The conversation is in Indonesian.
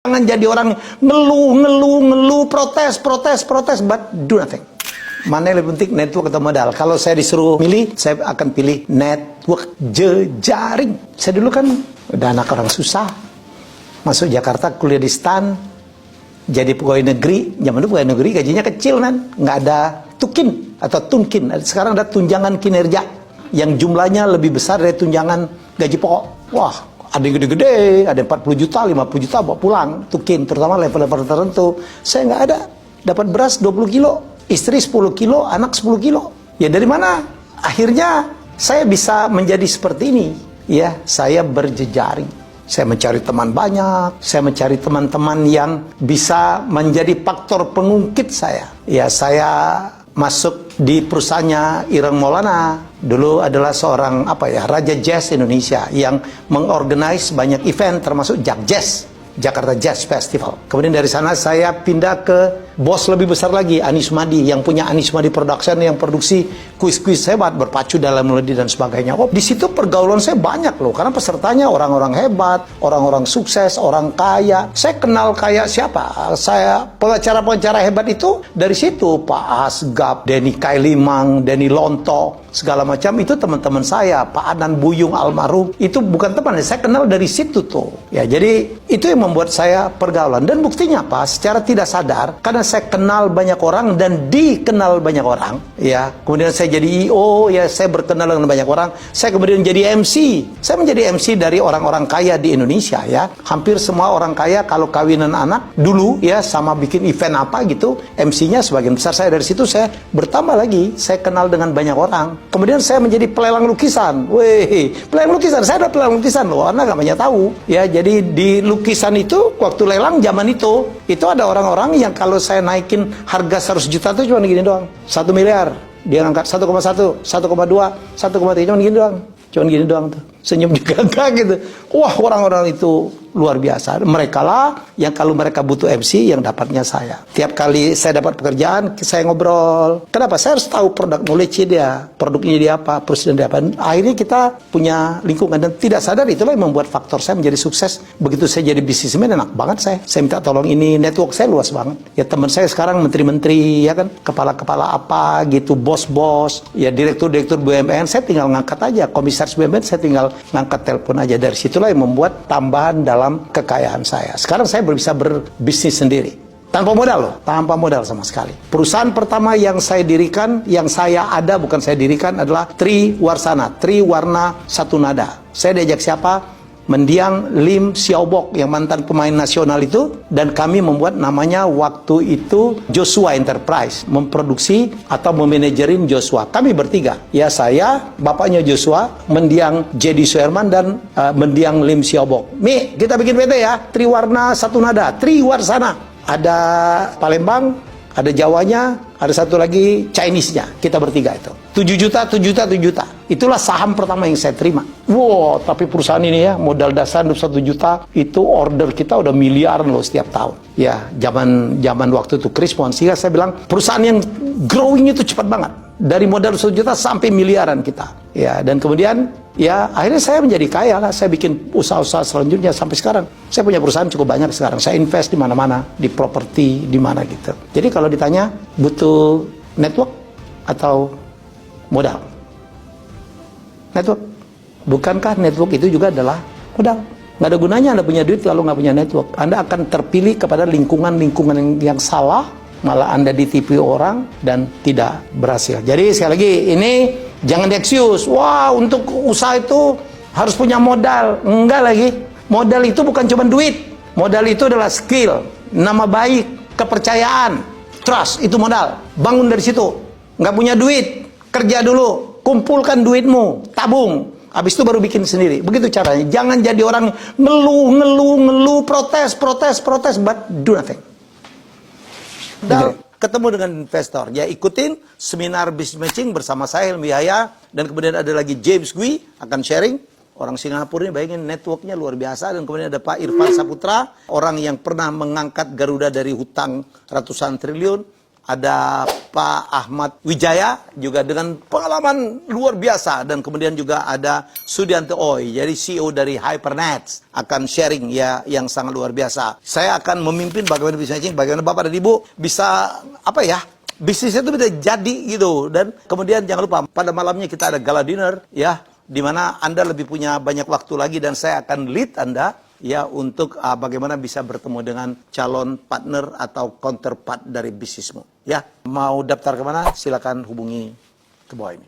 Jangan jadi orang ngeluh, protes, but do nothing. Mana yang lebih penting, network atau modal? Kalau saya disuruh milih, saya akan pilih network jejaring. Saya dulu kan udah anak orang susah, masuk Jakarta, kuliah di STAN, jadi pegawai negeri. Zaman dulu pegawai negeri gajinya kecil kan, nggak ada tukin atau tunkin. Sekarang ada tunjangan kinerja yang jumlahnya lebih besar dari tunjangan gaji pokok. Wah, ada yang gede-gede, ada 40 juta, 50 juta bawa pulang, tukin, terutama level-level tertentu. Saya nggak ada, dapat beras 20 kilo, istri 10 kilo, anak 10 kilo. Ya dari mana? Akhirnya saya bisa menjadi seperti ini. Ya, saya berjejaring. Saya mencari teman banyak, saya mencari teman-teman yang bisa menjadi faktor pengungkit saya. Ya, saya masuk di perusahaannya Ireng Maulana. Dulu adalah seorang Raja Jazz Indonesia yang mengorganize banyak event termasuk Jazz, Jakarta Jazz Festival. Kemudian dari sana saya pindah ke bos lebih besar lagi, Anies Madi, yang punya Anies Madi Production yang produksi kuis-kuis hebat berpacu dalam melodi dan sebagainya. Oh, di situ pergaulan saya banyak loh, karena pesertanya orang-orang hebat, orang-orang sukses, orang kaya. Saya kenal kayak siapa? Saya pengacara-pengacara hebat itu dari situ, Pak Asgap, Denny Kailimang, Denny Lonto, segala macam itu teman-teman saya. Pak Anan Buyung almarhum itu bukan teman, saya kenal dari situ tuh. Ya, jadi itu yang membuat saya pergaulan. Dan buktinya apa? Secara tidak sadar, karena saya kenal banyak orang dan dikenal banyak orang, ya. Kemudian saya jadi IO, ya, saya berkenal dengan banyak orang. Saya kemudian jadi MC. Saya menjadi MC dari orang-orang kaya di Indonesia, ya. Hampir semua orang kaya kalau kawinan anak dulu, ya, sama bikin event apa gitu, MC-nya sebagian besar saya. Dari situ saya bertambah lagi, saya kenal dengan banyak orang. Kemudian saya menjadi pelelang lukisan. Wih, pelelang lukisan. Saya ada pelelang lukisan loh, Anda nggak banyak tahu. Ya, jadi di lukisan itu, waktu lelang zaman itu ada orang-orang yang kalau saya naikin harga 100 juta itu cuma gini doang. 1 miliar. Dia ngangkat 1,1, 1,2, 1,3, cuma gini doang tuh. Senyum juga enggak gitu. Wah, orang-orang itu luar biasa. Mereka lah yang kalau mereka butuh MC yang dapatnya saya. Tiap kali saya dapat pekerjaan, saya ngobrol. Kenapa? Saya harus tahu produk knowledge dia, produknya dia apa, perusahaan dia apa. Akhirnya kita punya lingkungan dan tidak sadar itulah yang membuat faktor saya menjadi sukses. Begitu saya jadi bisnismen, enak banget saya. Saya minta tolong ini, network saya luas banget. Ya, teman saya sekarang menteri-menteri, ya kan, kepala-kepala apa gitu, bos-bos, ya direktur-direktur BUMN, saya tinggal ngangkat aja. Komisaris BUMN saya tinggal ngangkat telepon aja. Dari situlah yang membuat tambahan dalam kekayaan saya. Sekarang saya bisa berbisnis sendiri. Tanpa modal loh, tanpa modal sama sekali. Perusahaan pertama yang saya dirikan, yang saya ada, bukan saya dirikan, adalah Triwarsana, Triwarna Satu Nada. Saya diajak siapa? Mendiang Lim Xiaobok yang mantan pemain nasional itu, dan kami membuat namanya waktu itu Joshua Enterprise, memproduksi atau memanajerin Joshua. Kami bertiga, ya, saya, bapaknya Joshua, mendiang Jedi Suherman, dan mendiang Lim Xiaobok. Mi, kita bikin PT ya, Triwarna Satu Nada, Triwarsana. Ada Palembang, ada Jawanya, ada satu lagi Chinese-nya. Kita bertiga itu. 7 juta, 7 juta, 7 juta. Itulah saham pertama yang saya terima. Wow, tapi perusahaan ini ya, modal dasar 1 juta, itu order kita udah miliaran loh setiap tahun. Ya, zaman waktu itu Chris Monsiga, saya bilang, perusahaan yang growing itu cepat banget. Dari modal 1 juta sampai miliaran kita. Ya, dan kemudian, ya, akhirnya saya menjadi kaya lah. Saya bikin usaha-usaha selanjutnya sampai sekarang. Saya punya perusahaan cukup banyak sekarang. Saya invest di mana-mana, di properti, di mana gitu. Jadi kalau ditanya, butuh network atau modal? Network. Bukankah network itu juga adalah modal? Nggak ada gunanya Anda punya duit kalau nggak punya network. Anda akan terpilih kepada lingkungan-lingkungan yang salah, malah Anda ditipu orang dan tidak berhasil. Jadi sekali lagi, ini jangan di-excuse. Wah, untuk usaha itu harus punya modal. Enggak lagi. Modal itu bukan cuma duit. Modal itu adalah skill, nama baik, kepercayaan, trust, itu modal. Bangun dari situ. Nggak punya duit, kerja dulu. Kumpulkan duitmu, tabung. Habis itu baru bikin sendiri. Begitu caranya. Jangan jadi orang ngeluh, protes, but do nothing. Dan ketemu dengan investor, ya, ikutin seminar business matching bersama saya, Helmi Yahya, dan kemudian ada lagi James Gui akan sharing. Orang Singapura ini, bayangin networknya luar biasa. Dan kemudian ada Pak Irfan Saputra, orang yang pernah mengangkat Garuda dari hutang ratusan triliun. ada Pak Ahmad Wijaya juga dengan pengalaman luar biasa, dan kemudian juga ada Sudianto Oy, jadi CEO dari Hypernet, akan sharing ya yang sangat luar biasa. Saya akan memimpin bagaimana bisnis matching, bagaimana Bapak dan Ibu bisa bisnisnya itu bisa jadi gitu. Dan kemudian jangan lupa pada malamnya kita ada gala dinner ya, di mana Anda lebih punya banyak waktu lagi, dan saya akan lead Anda ya untuk bagaimana bisa bertemu dengan calon partner atau counterpart dari bisnismu. Ya, mau daftar kemana? Silakan hubungi ke bawah ini.